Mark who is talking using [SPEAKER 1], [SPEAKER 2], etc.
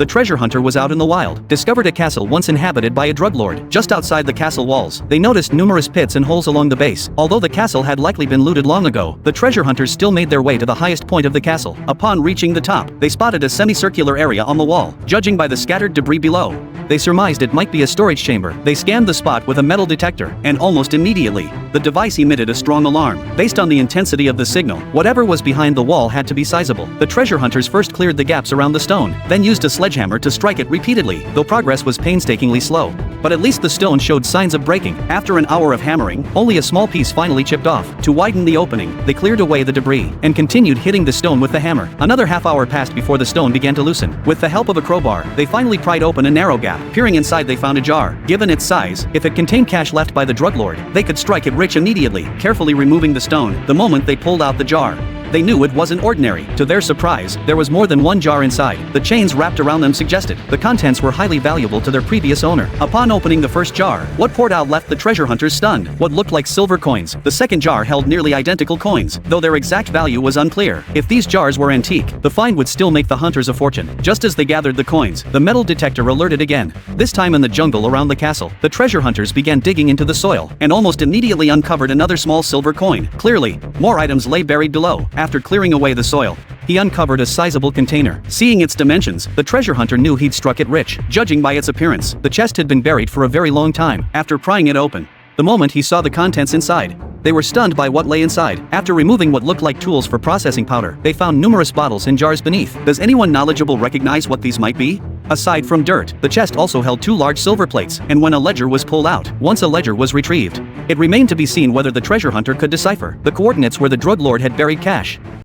[SPEAKER 1] The treasure hunter was out in the wild, discovered a castle once inhabited by a drug lord. Just outside the castle walls, they noticed numerous pits and holes along the base. Although the castle had likely been looted long ago, the treasure hunters still made their way to the highest point of the castle. Upon reaching the top, they spotted a semicircular area on the wall. Judging by the scattered debris below, they surmised it might be a storage chamber. They scanned the spot with a metal detector, and almost immediately, the device emitted a strong alarm. Based on the intensity of the signal, whatever was behind the wall had to be sizable. The treasure hunters first cleared the gaps around the stone, then used a sledgehammer to strike it repeatedly, though progress was painstakingly slow. But at least the stone showed signs of breaking. After an hour of hammering, only a small piece finally chipped off. To widen the opening, they cleared away the debris, and continued hitting the stone with the hammer. Another half hour passed before the stone began to loosen. With the help of a crowbar, they finally pried open a narrow gap. Peering inside, they found a jar. Given its size, if it contained cash left by the drug lord, they could strike it rich immediately. Carefully removing the stone, the moment they pulled out the jar, they knew it wasn't ordinary. To their surprise, there was more than one jar inside. The chains wrapped around them suggested the contents were highly valuable to their previous owner. Upon opening the first jar, what poured out left the treasure hunters stunned. What looked like silver coins. The second jar held nearly identical coins, though their exact value was unclear. If these jars were antique, the find would still make the hunters a fortune. Just as they gathered the coins, the metal detector alerted again. This time in the jungle around the castle, the treasure hunters began digging into the soil, and almost immediately uncovered another small silver coin. Clearly, more items lay buried below. After clearing away the soil, he uncovered a sizable container. Seeing its dimensions, the treasure hunter knew he'd struck it rich. Judging by its appearance, the chest had been buried for a very long time. After prying it open, the moment he saw the contents inside, they were stunned by what lay inside. After removing what looked like tools for processing powder, they found numerous bottles and jars beneath. Does anyone knowledgeable recognize what these might be? Aside from dirt, the chest also held 2 large silver plates, and when a ledger was pulled out, once a ledger was retrieved, it remained to be seen whether the treasure hunter could decipher the coordinates where the drug lord had buried cash.